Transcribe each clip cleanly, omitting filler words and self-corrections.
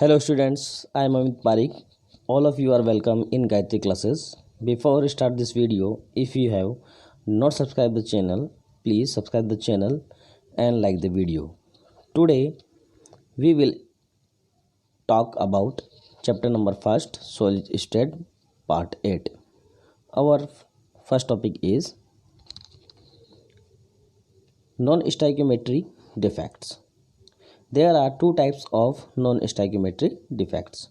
Hello students, I am Amit Parik. All of you are welcome in Gayatri classes. Before we start this video, if you have not subscribed the channel, please subscribe the channel and like the video. Today we will talk about chapter number 1st, solid state, part 8. Our first topic is non-stoichiometry defects. There are two types of non-stoichiometric defects.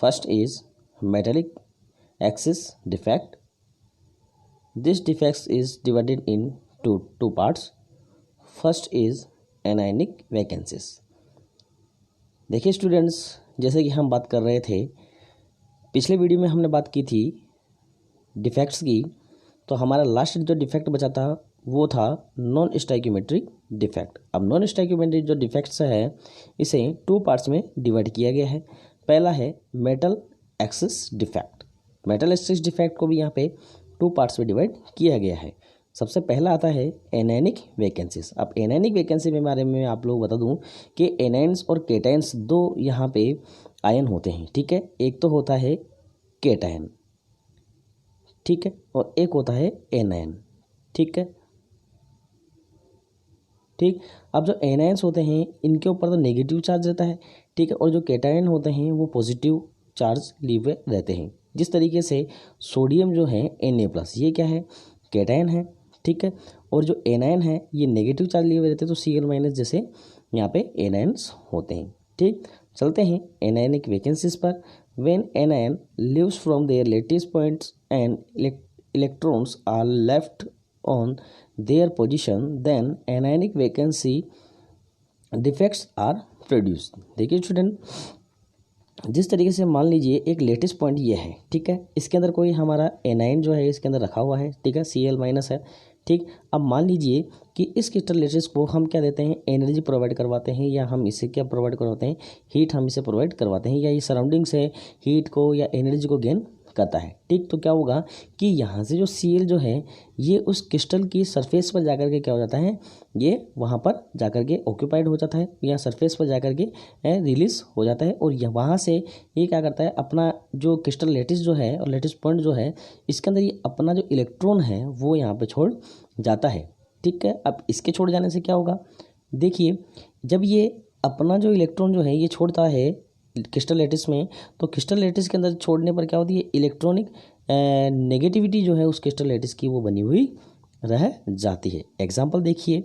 First is metallic axis defect. This defect is divided into two parts. First is anionic vacancies. देखिए students, जैसे कि हम बात कर रहे थे, पिछले video में हमने बात की थी डिफेक्ट्स की, तो हमारा लास्ट जो डिफेक्ट बचा था वो था नॉन स्टोइकियोमेट्रिक डिफेक्ट। अब नॉन स्टोइकियोमेट्रिक जो डिफेक्ट्स है इसे टू पार्ट्स में डिवाइड किया गया है। पहला है metal axis defect. Metal axis defect को भी यहाँ पे टू पार्ट्स में डिवाइड किया गया है। सबसे पहला आता है एनायनिक वैकेंसीज। अब एनायनिक वैकेंसी के बारे में आप लोग बता दूं कि एनायंस और केटायंस दो यहाँ पे आयन होते हैं, ठीक है। एक तो होता है केटायन, ठीक है, और एक होता है एनायन, ठीक है। ठीक, अब जो एनायंस होते हैं इनके ऊपर तो नेगेटिव चार्ज रहता है, ठीक है, और जो केटायन होते हैं वो पॉजिटिव चार्ज लिए रहते हैं। जिस तरीके से सोडियम जो है Na+, ये क्या है, केटायन है, ठीक है, और जो एनायन है ये नेगेटिव चार्ज लिए हुए रहते हैं, तो Cl- जैसे यहाँ पे एनायंस होते हैं। ठीक, चलते हैं एनायनिक वैकेंसीज पर। When anion leaves from their lattice points and electrons are left on their position, then anionic vacancy defects are produced। देखिए स्टूडेंट, जिस तरीके से मान लीजिए एक लेटेस्ट पॉइंट ये है, ठीक है, इसके अंदर कोई हमारा एनाइन जो है इसके अंदर रखा हुआ है, ठीक है, Cl- है, ठीक। अब मान लीजिए कि इस क्रिस्टल लेटेस्ट को हम क्या देते हैं, एनर्जी प्रोवाइड करवाते हैं, या हम इसे क्या प्रोवाइड करवाते हैं, हीट हम इसे प्रोवाइड करवाते हैं, या ये सराउंडिंग से हीट को या एनर्जी को गेन करता है। ठीक, तो क्या होगा कि यहाँ से जो Cl जो है ये उस क्रिस्टल की सरफेस पर जाकर के क्या हो जाता है, ये वहाँ पर जाकर के ऑक्यूपाइड हो जाता है, या सरफेस पर जाकर के रिलीज हो जाता है, और वहाँ से ये क्या करता है, अपना जो क्रिस्टल लेटिस जो है और लेटिस पॉइंट जो है इसके अंदर ये अपना जो इलेक्ट्रॉन है वो यहाँ पे छोड़ जाता है। ठीक है, अब इसके छोड़ जाने से क्या होगा, देखिए जब ये अपना जो इलेक्ट्रॉन जो है ये छोड़ता है क्रिस्टल लेटिस में, तो क्रिस्टल लेटिस के अंदर छोड़ने पर क्या होती है, इलेक्ट्रॉनिक नेगेटिविटी जो है उस क्रिस्टल लेटिस की वो बनी हुई रह जाती है। एग्जांपल देखिए,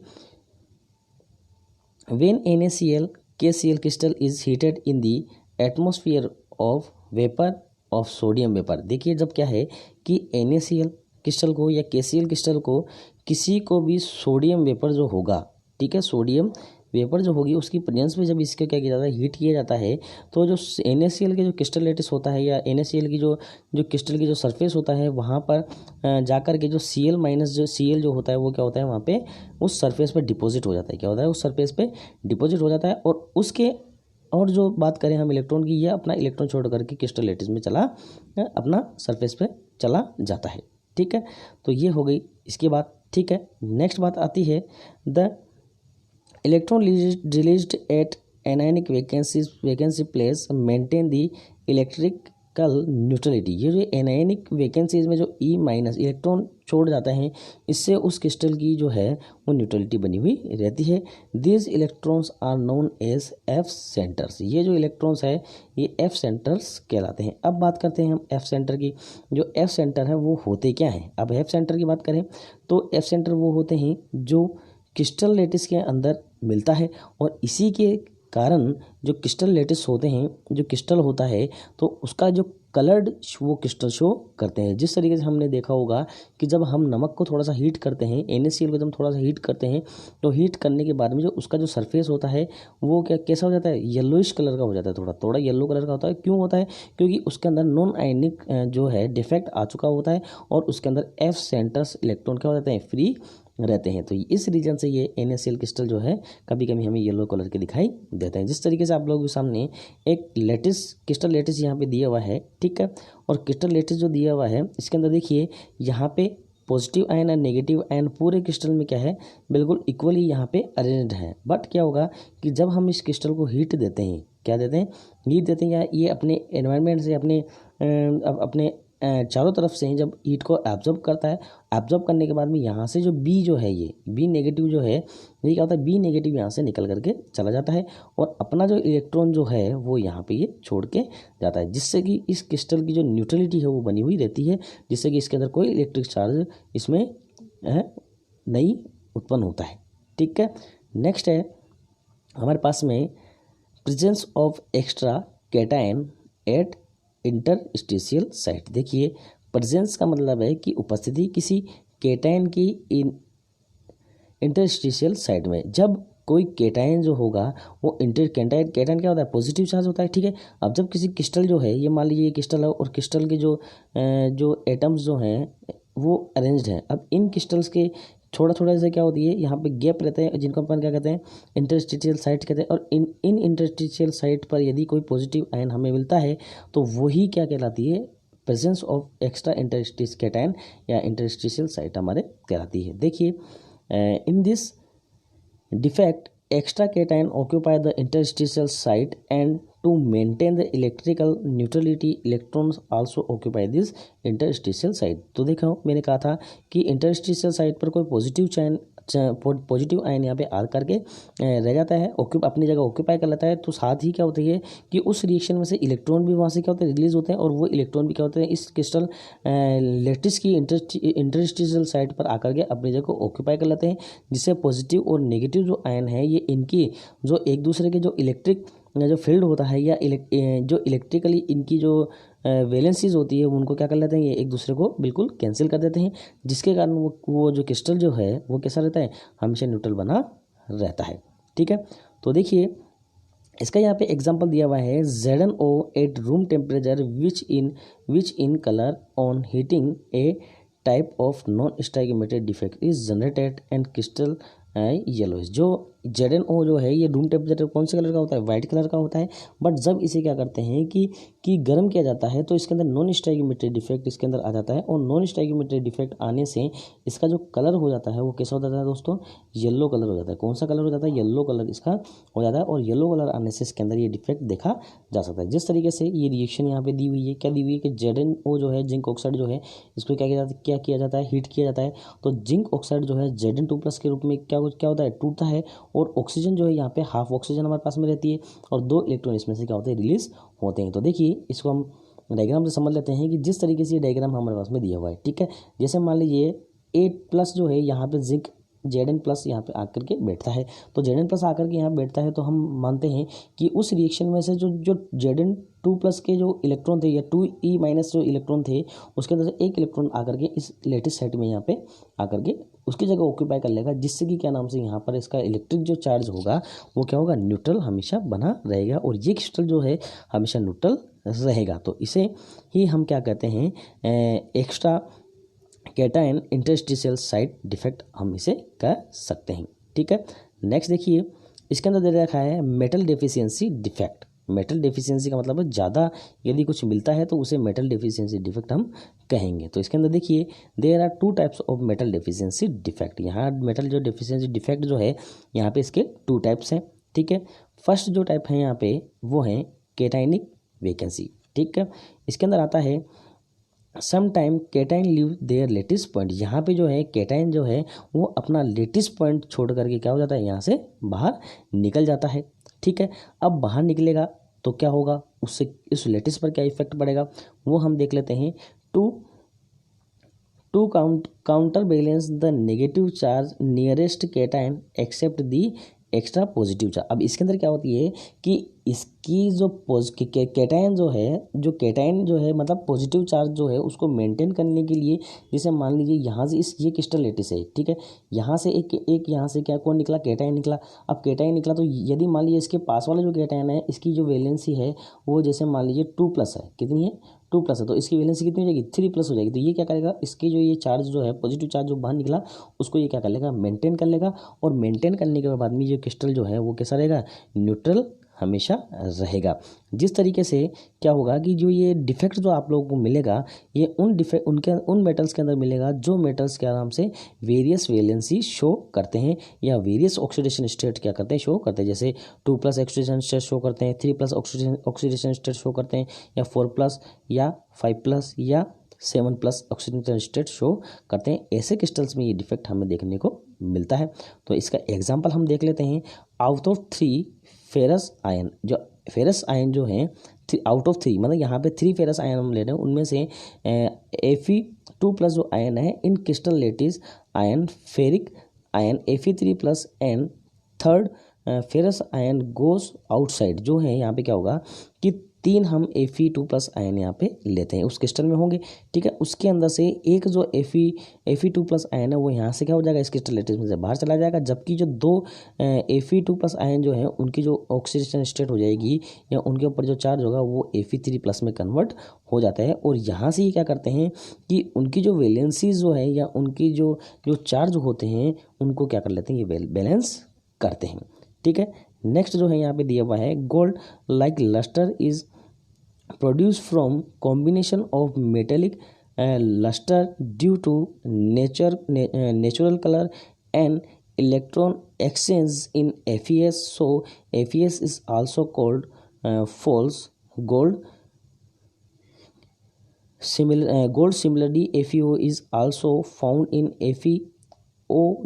when NaCl KCl crystal is heated in the atmosphere of vapour of sodium vapour. देखिए जब क्या है कि NaCl क्रिस्टल को या KCl क्रिस्टल को किसी को भी सोडियम वेपर जो होगा, ठीक है, सोडियम वेपर जो होगी उसकी प्रेजेंस में जब इसके क्या किया जाता है, हीट किया जाता है, तो जो NaCl के जो क्रिस्टल लेटिस होता है या NaCl की जो क्रिस्टल की जो सरफेस होता है वहाँ पर जाकर के जो Cl जो होता है वो क्या होता है, वहाँ पे उस सरफेस पे डिपॉजिट हो जाता है। क्या होता है, उस सरफेस पे डिपॉजिट हो जाता है, और उसके और जो बात करें हम इलेक्ट्रॉन की, यह अपना इलेक्ट्रॉन छोड़ करके क्रिस्टल लेटिस में चला अपना सरफेस पे चला जाता है। ठीक है, तो ये हो गई इसकी बात। ठीक है, नेक्स्ट बात आती है the electron released at anionic vacancy place maintain the electrical neutrality। ये जो एनायनिक वैकेंसीज में जो E- इलेक्ट्रॉन छोड़ जाते हैं इससे उस क्रिस्टल की जो है वो न्यूट्रलिटी बनी हुई रहती है। This electrons are known as F centres. ये जो इलेक्ट्रॉन्स है ये F सेंटर्स कहलाते हैं। अब बात करते हैं हम F सेंटर की। जो F सेंटर है वो होते क्या हैं, अब F सेंटर की बात करें तो F सेंटर वो होते हैं जो क्रिस्टल लेटिस के अंदर मिलता है, और इसी के कारण जो क्रिस्टल लेटिस होते हैं, जो क्रिस्टल होता है तो उसका जो कलर्ड वो क्रिस्टल शो करते हैं। जिस तरीके से हमने देखा होगा कि जब हम नमक को थोड़ा सा हीट करते हैं, NaCl को जब हम थोड़ा सा हीट करते हैं तो हीट करने के बाद में जो उसका जो सरफेस होता है वो क्या कैसा हो जाता है, येलोइश कलर का हो जाता है, थोड़ा थोड़ा येलो कलर का होता है। क्यों होता है, क्योंकि उसके अंदर नॉन आयनिक जो है डिफेक्ट आ चुका होता है, और उसके अंदर F सेंटर्स इलेक्ट्रॉन क्या हो जाते हैं, फ्री रहते हैं। तो इस रीजन से ये NaCl क्रिस्टल जो है कभी कभी हमें येलो कलर के दिखाई देते हैं। जिस तरीके से आप लोगों के सामने एक लेटिस क्रिस्टल लेटिस यहाँ पे दिया हुआ है, ठीक है, और क्रिस्टल लेटिस जो दिया हुआ है इसके अंदर देखिए यहाँ पे पॉजिटिव आयन और नेगेटिव आयन पूरे क्रिस्टल में क्या है, बिल्कुल इक्वली यहाँ पे अरेंज्ड है। बट क्या होगा कि जब हम इस क्रिस्टल को हीट देते हैं, क्या देते हैं, हीट देते हैं, या ये अपने एनवायरनमेंट से अपने चारों तरफ से जब हीट को एब्जॉर्ब करता है, एब्जॉर्ब करने के बाद में यहाँ से जो बी जो है, ये बी नेगेटिव जो है, ये क्या होता है, बी नेगेटिव यहाँ से निकल करके चला जाता है और अपना जो इलेक्ट्रॉन जो है वो यहाँ पे ये छोड़ के जाता है, जिससे कि इस क्रिस्टल की जो न्यूट्रलिटी है वो बनी हुई रहती है, जिससे कि इसके अंदर कोई इलेक्ट्रिक चार्ज इसमें नहीं उत्पन्न होता है। ठीक है, नेक्स्ट है हमारे पास में presence of extra cation at interstitial site. देखिए, प्रेजेंस का मतलब है कि उपस्थिति किसी कैटायन की इंटरस्टिशियल साइट में। जब कोई कैटायन जो होगा वो कैटायन क्या होता है, पॉजिटिव चार्ज होता है। ठीक है, अब जब किसी क्रिस्टल जो है, ये मान लीजिए ये क्रिस्टल है और क्रिस्टल के जो एटम्स जो हैं वो अरेंज्ड हैं। अब इन क्रिस्टल्स के थोड़ा से क्या होती है, यहाँ पे गैप रहते हैं, जिनको अपन क्या कहते हैं, इंटरस्टिशियल साइट कहते हैं। और इन इंटरस्टिशियल साइट पर यदि कोई पॉजिटिव आयन हमें मिलता है तो वही क्या कहलाती है, presence of extra interstitial cation या इंटरस्टिशियल साइट हमारे कहलाती है। देखिए, in this defect extra cation occupy the interstitial site and to maintain the electrical neutrality electrons also occupy this interstitial site। तो देखो मैंने कहा था कि इंटरस्टिशियल साइट पर कोई पॉजिटिव आयन यहाँ पे आ करके रह जाता है, अपनी जगह ऑक्यूपाई कर लेता है। तो साथ ही क्या होती है कि उस रिएक्शन में से इलेक्ट्रॉन भी वहाँ से क्या होते हैं, रिलीज होते हैं, और वो इलेक्ट्रॉन भी क्या होते हैं, इस क्रिस्टल लेटिस की इंटरस्टिशियल साइट पर आकर के अपनी जगह ऑक्यूपाई कर लेते हैं, जिससे पॉजिटिव और नेगेटिव जो आयन है ये इनकी जो एक दूसरे के जो इलेक्ट्रिक जो फील्ड होता है या जो इलेक्ट्रिकली इनकी जो वैलेंसीज होती है उनको क्या कर लेते हैं, ये एक दूसरे को बिल्कुल कैंसिल कर देते हैं, जिसके कारण वो जो क्रिस्टल जो है वो कैसा रहता है, हमेशा न्यूट्रल बना रहता है। ठीक है, तो देखिए इसका यहाँ पे एग्जांपल दिया हुआ है, ZnO at room temperature which in colour on heating a type of non stoichiometric defect is generated and crystal yellow. जो ZnO जो है ये रूम टेम्परेचर कौन से कलर का होता है, वाइट कलर का होता है। बट जब इसे क्या करते हैं कि गर्म किया जाता है तो इसके अंदर नॉन स्टाइगोमेट्रिक डिफेक्ट इसके अंदर आ जाता है, और नॉन स्टाइगोमेट्रिक डिफेक्ट आने से इसका जो कलर हो जाता है वो कैसा हो जाता है दोस्तों, येलो कलर हो जाता है। कौन सा कलर हो जाता है, येलो कलर इसका हो जाता है, और येलो कलर आने से इसके अंदर ये डिफेक्ट देखा जा सकता है। जिस तरीके से ये रिएक्शन यहाँ पे दी हुई है, क्या दी हुई है कि ZnO जो है, जिंक ऑक्साइड जो है, इसको क्या किया जाता है, हीट किया जाता है। तो जिंक ऑक्साइड जो है Zn2+ के रूप में क्या होता है, टूटता है, और ऑक्सीजन जो है यहाँ पे हाफ ऑक्सीजन हमारे पास में रहती है, और 2 इलेक्ट्रॉन इसमें से क्या होते हैं, रिलीज होते हैं। तो देखिए इसको हम डायग्राम से समझ लेते हैं कि जिस तरीके से ये डायग्राम हमारे पास में दिया हुआ है। ठीक है, जैसे मान लीजिए 8+ जो है यहाँ पे जिंक Zn+ यहाँ पे आकर के बैठता है, तो Zn+ आकर के यहाँ बैठता है, तो हम मानते हैं कि उस रिएक्शन में से जो Zn2+ के जो इलेक्ट्रॉन थे या 2e- जो इलेक्ट्रॉन थे, उसके अंदर से एक इलेक्ट्रॉन आकर के इस लेटिस साइट में यहाँ पे आकर के उसकी जगह ऑक्यूपाई कर लेगा, जिससे कि क्या नाम से यहाँ पर इसका इलेक्ट्रिक जो चार्ज होगा वो क्या होगा, न्यूट्रल हमेशा बना रहेगा, और ये क्रिस्टल जो है हमेशा न्यूट्रल रहेगा। तो इसे ही हम क्या कहते हैं, extra cation interstitial site defect हम इसे कह सकते हैं। ठीक है, नेक्स्ट देखिए इसके अंदर दे रखा है metal deficiency defect. Metal deficiency का मतलब है ज़्यादा यदि कुछ मिलता है तो उसे मेटल डेफिशिएंसी डिफेक्ट हम कहेंगे। तो इसके अंदर देखिए there are 2 types of metal deficiency defect. यहाँ मेटल जो डेफिशिएंसी डिफेक्ट जो है यहाँ पे इसके 2 टाइप्स हैं। ठीक है, फर्स्ट जो टाइप है यहाँ पे वो है कैटायनिक वैकेंसी। ठीक है, इसके अंदर आता है some time cation leave their lattice point. यहाँ पे जो है कैटायन जो है वो अपना लेटिस पॉइंट छोड़ करके क्या हो जाता है, यहाँ से बाहर निकल जाता है। ठीक है, अब बाहर निकलेगा तो क्या होगा, उससे इस लेटिस पर क्या इफेक्ट पड़ेगा वो हम देख लेते हैं। To counter balance the negative charge nearest cation accept the extra positive charge. अब इसके अंदर क्या होती है कि इसकी जो कैटायन जो है मतलब पॉजिटिव चार्ज जो है उसको मेंटेन करने के लिए, जैसे मान लीजिए यहाँ से ये क्रिस्टल लेटिस है। ठीक है, यहाँ से एक यहाँ से क्या कौन निकला, कैटायन निकला। अब कैटायन निकला तो यदि मान लीजिए इसके पास वाला जो कैटायन है इसकी जो वैलेंसी है वो जैसे मान लीजिए 2+ है, कितनी है, 2+ है, तो इसकी वैलेंसी कितनी हो जाएगी, 3+ हो जाएगी। तो ये क्या करेगा, इसकी जो ये चार्ज जो है पॉजिटिव चार्ज जो बाहर निकला उसको ये क्या कर लेगा, मेंटेन कर लेगा, और मेंटेन करने के बाद में ये क्रिस्टल जो है वो कैसा रहेगा, न्यूट्रल हमेशा रहेगा। जिस तरीके से क्या होगा कि जो ये डिफेक्ट जो आप लोगों को मिलेगा ये उन मेटल्स के अंदर मिलेगा जो मेटल्स के आराम से वेरियस वैलेंसी शो करते हैं या वेरियस ऑक्सीडेशन स्टेट क्या करते हैं, शो करते हैं। जैसे 2+ ऑक्सीडेशन स्टेट शो करते हैं, 3+ ऑक्सीडेशन स्टेट शो करते हैं, या 4+ या 5+ या 7+ ऑक्सीडेशन स्टेट शो करते हैं। ऐसे क्रिस्टल्स में ये डिफेक्ट हमें देखने को मिलता है। तो इसका एग्जांपल हम देख लेते हैं। आउट ऑफ 3 फेरस आयन, जो फेरस आयन जो हैं आउट ऑफ 3 मतलब यहाँ पे 3 फेरस आयन हम ले रहे हैं, उनमें से Fe2+ जो आयन है in crystal lattice ion ferric ion Fe3+ and third ferrous ion goes outside. जो है यहाँ पे क्या होगा कि 3 हम Fe2+ आयन यहाँ पे लेते हैं, उस क्रिस्टल में होंगे, ठीक है। उसके अंदर से एक जो Fe2+ आयन है वो यहाँ से क्या हो जाएगा, इस क्रिस्टल लेटिस में से बाहर चला जाएगा, जबकि जो 2 Fe2+ आयन जो है उनकी जो ऑक्सीडेशन स्टेट हो जाएगी या उनके ऊपर जो चार्ज होगा वो Fe3+ में कन्वर्ट हो जाता है। और यहाँ से ये क्या करते हैं कि उनकी जो वैलेंसीज जो है या उनकी जो चार्ज होते हैं उनको क्या कर लेते हैं, ये बैलेंस करते हैं, ठीक है। नेक्स्ट जो है यहाँ पे दिया हुआ है, gold like lustre is produce from combination of metallic lustre due to natural colour and electron exchange in FeS. So FeS is also called false gold. Gold similarly FeO is also found in FeO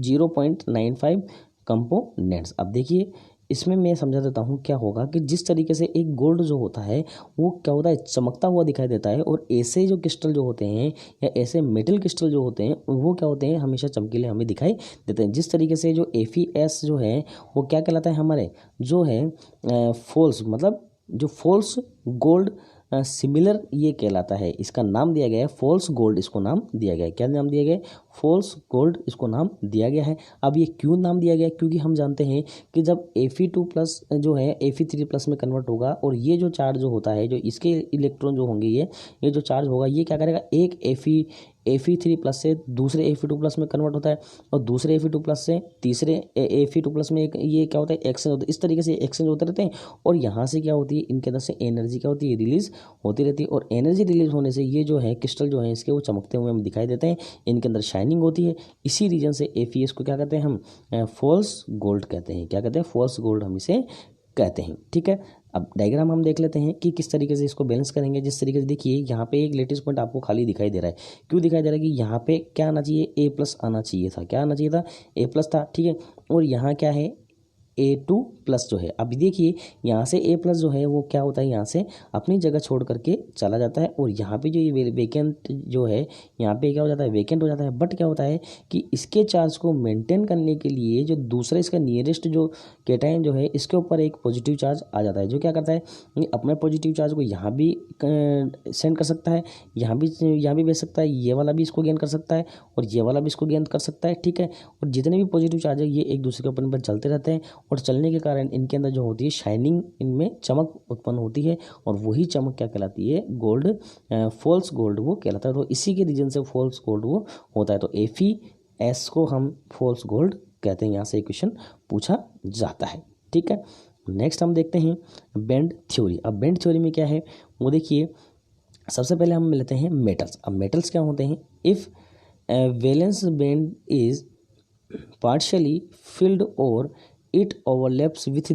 0.95 components. अब देखिए इसमें मैं समझा देता हूँ क्या होगा कि जिस तरीके से एक गोल्ड जो होता है वो क्या होता है, चमकता हुआ दिखाई देता है, और ऐसे जो क्रिस्टल जो होते हैं या ऐसे मेटल क्रिस्टल जो होते हैं वो क्या होते हैं, हमेशा चमकीले हमें दिखाई देते हैं। जिस तरीके से जो FeS जो है वो क्या कहलाता है, हमारे जो है फॉल्स, मतलब जो फॉल्स गोल्ड सिमिलर ये कहलाता है। इसका नाम दिया गया है फॉल्स गोल्ड, इसको नाम दिया गया है। क्या नाम दिया गया है, फॉल्स गोल्ड इसको नाम दिया गया है। अब ये क्यों नाम दिया गया है, क्योंकि हम जानते हैं कि जब Fe2+ जो है Fe3+ में कन्वर्ट होगा और ये जो चार्ज जो होता है, जो इसके इलेक्ट्रॉन जो होंगे ये जो चार्ज होगा ये क्या करेगा, एक Fe3+ से दूसरे Fe2+ में कन्वर्ट होता है और दूसरे Fe2+ से तीसरे Fe2+ में एक ये क्या होता है, एक्सचेंज होता है। इस तरीके से एक्सचेंज होते रहते हैं और यहाँ से क्या होती है, इनके अंदर से एनर्जी क्या होती है, रिलीज होती रहती है। और एनर्जी रिलीज होने से ये जो है क्रिस्टल जो है इसके वो चमकते हुए हमें दिखाई देते हैं, इनके अंदर शाइनिंग होती है। इसी रीजन से FeS को क्या कहते हैं, हम फॉल्स गोल्ड कहते हैं। क्या कहते हैं, फॉल्स गोल्ड हम इसे कहते हैं, ठीक है। अब डायग्राम हम देख लेते हैं कि किस तरीके से इसको बैलेंस करेंगे। जिस तरीके से देखिए यहाँ पे एक लेटेस्ट पॉइंट आपको खाली दिखाई दे रहा है। क्यों दिखाई दे रहा है कि यहाँ पे क्या आना चाहिए, A+ आना चाहिए था। क्या आना चाहिए था, A+ था, ठीक है। और यहाँ क्या है, A2+ जो है। अभी देखिए यहाँ से A+ जो है वो क्या होता है, यहाँ से अपनी जगह छोड़ करके चला जाता है और यहाँ पे जो ये वेकेंट जो है यहाँ पे क्या हो जाता है, वेकेंट हो जाता है। बट क्या होता है कि इसके चार्ज को मेंटेन करने के लिए जो दूसरा इसका नियरेस्ट जो कैटायन जो है इसके ऊपर एक पॉजिटिव चार्ज आ जाता है, जो क्या करता है अपने पॉजिटिव चार्ज को यहाँ भी सेंड कर सकता है, यहाँ भी भेज सकता है, ये वाला भी इसको गेन कर सकता है और ये वाला भी इसको गेन कर सकता है, ठीक है। और जितने भी पॉजिटिव चार्ज है ये एक दूसरे के ऊपर चलते रहते हैं और चलने के कारण इनके अंदर जो होती है शाइनिंग, इनमें चमक उत्पन्न होती है और वही चमक क्या कहलाती है, गोल्ड, फॉल्स गोल्ड वो कहलाता है। तो इसी के रीजन से फॉल्स गोल्ड वो होता है। तो FeS को हम फॉल्स गोल्ड कहते हैं। यहाँ से एक क्वेश्चन पूछा जाता है, ठीक है। नेक्स्ट हम देखते हैं बैंड थ्योरी। अब बैंड थ्योरी में क्या है वो देखिए, सबसे पहले हम लेते हैं मेटल्स। अब मेटल्स क्या होते हैं, if valence band is partially filled or it overlaps with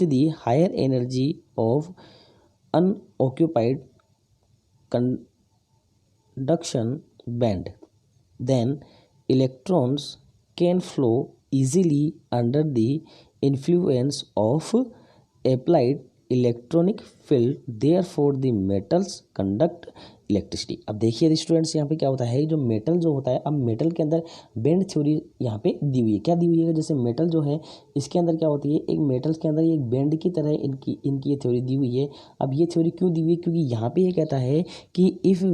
the higher energy of unoccupied conduction band, then electrons can flow easily under the influence of applied electronic field, therefore the metals conduct electricity. अब देखिए students यहाँ पे क्या होता है, जो metal जो होता है, अब मेटल के अंदर बैंड थ्योरी यहाँ पे दी हुई है। क्या दी हुई है, जैसे मेटल जो है इसके अंदर क्या होती है, एक मेटल्स के अंदर एक बैंड की तरह इनकी ये थ्योरी दी हुई है। अब ये थ्योरी क्यों दी हुई है, क्योंकि यहाँ पे ये कहता है कि if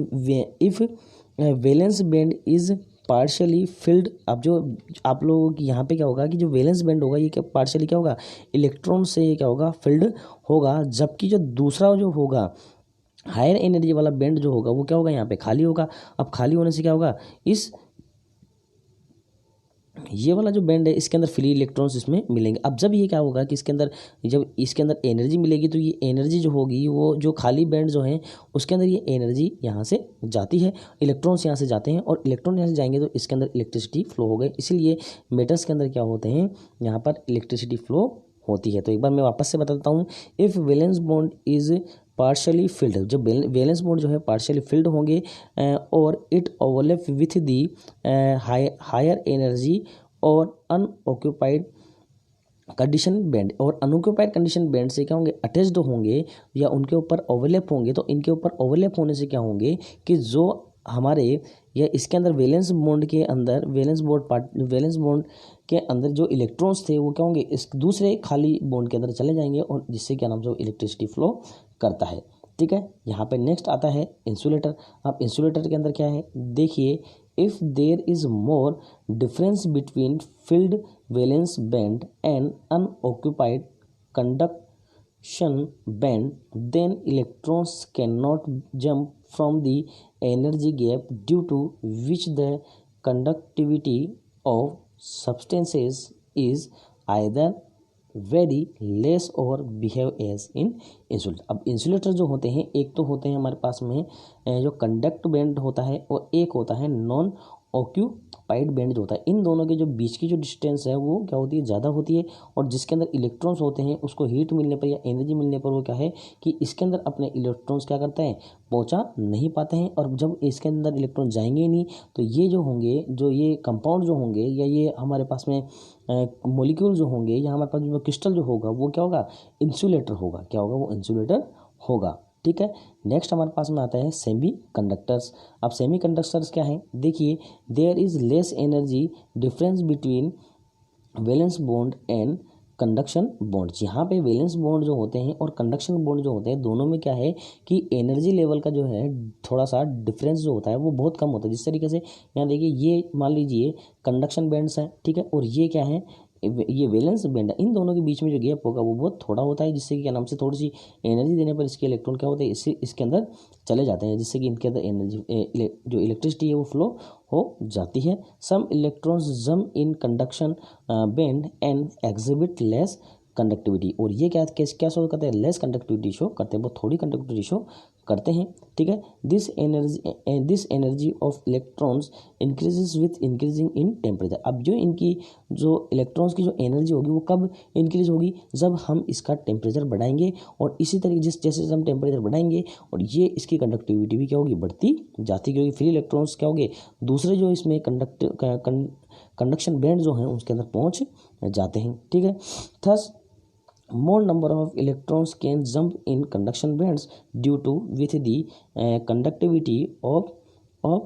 valence band is partially field. अब जो आप लोगों की यहाँ पे क्या होगा कि जो वैलेंस बैंड होगा ये क्या पार्शियली क्या होगा, इलेक्ट्रॉन से ये क्या होगा, फिल्ड होगा, जबकि जो दूसरा जो होगा हायर एनर्जी वाला बैंड जो होगा वो क्या होगा, यहाँ पे खाली होगा। अब खाली होने से क्या होगा, इस ये वाला जो बैंड है इसके अंदर फ्री इलेक्ट्रॉन्स इसमें मिलेंगे। अब जब ये क्या होगा कि इसके अंदर जब इसके अंदर एनर्जी मिलेगी तो ये एनर्जी जो होगी वो जो खाली बैंड जो है उसके अंदर ये एनर्जी यहाँ से जाती है, इलेक्ट्रॉन्स यहाँ से जाते हैं और इलेक्ट्रॉन यहाँ से जाएंगे तो इसके अंदर इलेक्ट्रिसिटी फ्लो हो गई। इसीलिए मेटल्स के अंदर क्या होते हैं, यहाँ पर इलेक्ट्रिसिटी फ्लो होती है। तो एक बार मैं वापस से बताता हूँ, if valence bond is partially filled, जब वैलेंस बॉन्ड जो है पार्शली फिल्ड होंगे और it overlap with the higher energy और अनऑक्यूपाइड कंडीशन बैंड, और अनऑक्यूपाइड कंडीशन बैंड से क्या होंगे, अटैच्ड होंगे या उनके ऊपर ओवरलैप होंगे। तो इनके ऊपर ओवरलैप होने से क्या होंगे कि जो हमारे या इसके अंदर वैलेंस बॉन्ड के अंदर वैलेंस बॉन्ड के अंदर जो इलेक्ट्रॉन्स थे वो क्या होंगे, इस दूसरे खाली बॉन्ड के अंदर चले जाएंगे और जिससे क्या नाम से इलेक्ट्रिसिटी फ्लो करता है। ठीक है, यहाँ पे नेक्स्ट आता है इंसुलेटर। अब इंसुलेटर के अंदर क्या है, देखिए, if there is more difference between filled valence band and unoccupied conduction band, then electrons can not jump from the energy gap due to which the conductivity of substances is either very less or behave as in insulator. अब insulator जो होते हैं, एक तो होते हैं हमारे पास में जो कंडक्ट बैंड होता है और एक होता है नॉन ऑक्यूपाइड बैंड जो होता है। इन दोनों के जो बीच की जो डिस्टेंस है वो क्या होती है, ज़्यादा होती है और जिसके अंदर इलेक्ट्रॉन्स होते हैं उसको हीट मिलने पर या एनर्जी मिलने पर वो क्या है कि इसके अंदर अपने इलेक्ट्रॉन्स क्या करते हैं, पहुंचा नहीं पाते हैं। और जब इसके अंदर इलेक्ट्रॉन जाएंगे ही नहीं तो ये जो होंगे, जो ये कंपाउंड जो होंगे या ये हमारे पास में मॉलिक्यूल जो होंगे या हमारे पास जो क्रिस्टल जो होगा वो क्या होगा, इंसुलेटर होगा। क्या होगा, वो इंसुलेटर होगा। ठीक है, नेक्स्ट हमारे पास में आता है सेमी कंडक्टर्स। अब सेमी कंडक्टर्स क्या है, देखिए, there is less energy difference between valence bond and conduction bond. यहाँ पे वैलेंस बॉन्ड जो होते हैं और कंडक्शन बॉन्ड जो होते हैं दोनों में क्या है कि एनर्जी लेवल का जो है थोड़ा सा डिफरेंस जो होता है वो बहुत कम होता है। जिस तरीके से यहाँ देखिए, ये मान लीजिए कंडक्शन बैंड्स हैं, ठीक है, और ये क्या है, ये वैलेंस बैंड है। इन दोनों के बीच में जो गैप होगा वो बहुत थोड़ा होता है, जिससे कि क्या नाम से थोड़ी सी एनर्जी देने पर इसके इलेक्ट्रॉन क्या होते हैं, इसके अंदर चले जाते हैं, जिससे कि इनके अंदर एनर्जी जो इलेक्ट्रिसिटी है वो फ्लो हो जाती है। सम इलेक्ट्रॉन्स जम in conduction band and exhibit less conductivity, और ये क्या शो करते हैं, लेस कंडक्टिविटी शो करते हैं, बहुत थोड़ी कंडक्टिविटी शो करते हैं। ठीक है, this energy of electrons increases with increasing in temperature. अब जो इनकी जो इलेक्ट्रॉन्स की जो एनर्जी होगी वो कब इंक्रीज होगी, जब हम इसका टेम्परेचर बढ़ाएंगे, और इसी तरीके जैसे हम टेम्परेचर बढ़ाएंगे और ये इसकी कंडक्टिविटी भी क्या होगी, बढ़ती जाती, क्योंकि फ्री इलेक्ट्रॉन्स क्या होंगे, दूसरे जो इसमें कंडक्शन बैंड जो हैं उसके अंदर पहुंच जाते हैं। ठीक है, thus more number of electrons can jump in conduction bands due to with the conductivity of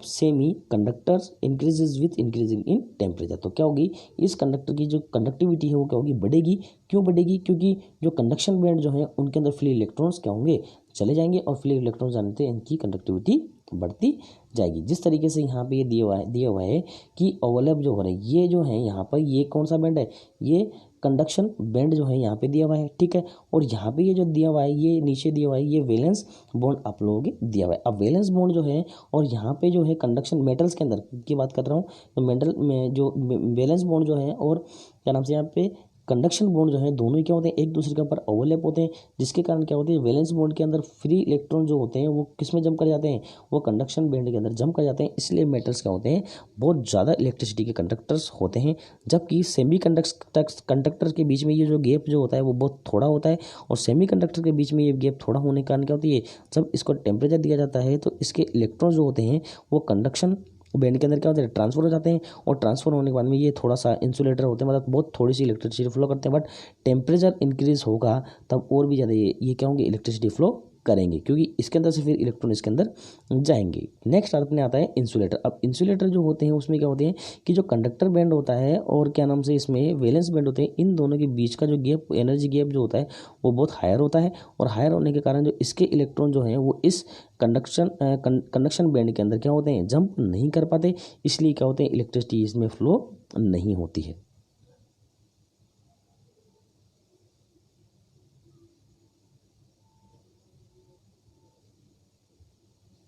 semiconductors increases with increasing in temperature। तो क्या होगी, इस कंडक्टर की जो कंडक्टिविटी है वो क्या होगी, बढ़ेगी। क्यों बढ़ेगी, क्योंकि जो कंडक्शन बैंड जो है उनके अंदर फ्री इलेक्ट्रॉन्स क्या होंगे, चले जाएंगे और फ्री इलेक्ट्रॉन्स जाने से इनकी कंडक्टिविटी बढ़ती जाएगी। जिस तरीके से यहाँ पे ये दिया हुआ है कि ओवरलैप जो हो रहा है, ये जो है यहाँ पर ये कौन सा बैंड है, ये कंडक्शन बैंड जो है यहाँ पे दिया हुआ है। ठीक है, और यहाँ पे ये जो दिया हुआ है, ये नीचे दिया हुआ है, ये वैलेंस बॉन्ड आप लोगों के दिया हुआ है। अब वैलेंस बॉन्ड जो है और यहाँ पे जो है कंडक्शन मेटल्स के अंदर की बात कर रहा हूँ, तो मेटल में जो वैलेंस बॉन्ड जो है और क्या नाम से यहाँ पे कंडक्शन बॉन्ड जो है दोनों ही क्या होते हैं, एक दूसरे के ऊपर ओवरलैप होते हैं, जिसके कारण क्या होते हैं, वैलेंस बॉन्ड के अंदर फ्री इलेक्ट्रॉन जो होते हैं वो किस में जम कर जाते हैं, वो कंडक्शन बैंड के अंदर जम कर जाते हैं। इसलिए मेटल्स क्या होते हैं, बहुत ज़्यादा इलेक्ट्रिसिटी के कंडक्टर्स होते हैं, जबकि सेमी कंडक्टर के बीच में ये जो गैप जो होता है वो बहुत थोड़ा होता है। और सेमी कंडक्टर के बीच में ये गैप थोड़ा होने के कारण क्या होती है, जब इसको टेम्परेचर दिया जाता है तो इसके इलेक्ट्रॉन जो होते हैं वो कंडक्शन बैंड के अंदर क्या होता है, ट्रांसफर हो जाते हैं, और ट्रांसफर होने के बाद में ये थोड़ा सा इंसुलेटर होते हैं, मतलब बहुत थोड़ी सी इलेक्ट्रिसिटी फ्लो करते हैं। बट टेम्परेचर इंक्रीज होगा तब और भी ज़्यादा ये क्या होंगे, इलेक्ट्रिसिटी फ्लो करेंगे, क्योंकि इसके अंदर से फिर इलेक्ट्रॉन इसके अंदर जाएंगे। नेक्स्ट अपने आता है इंसुलेटर। अब इंसुलेटर जो होते हैं उसमें क्या होते हैं कि जो कंडक्टर बैंड होता है और क्या नाम से इसमें वैलेंस बैंड होते हैं, इन दोनों के बीच का जो गैप, एनर्जी गैप जो होता है वो बहुत हायर होता है, और हायर होने के कारण जो इसके इलेक्ट्रॉन जो हैं वो इस कंडक्शन बैंड के अंदर क्या होते हैं, जंप नहीं कर पाते, इसलिए क्या होते हैं, इलेक्ट्रिसिटी इसमें फ्लो नहीं होती है।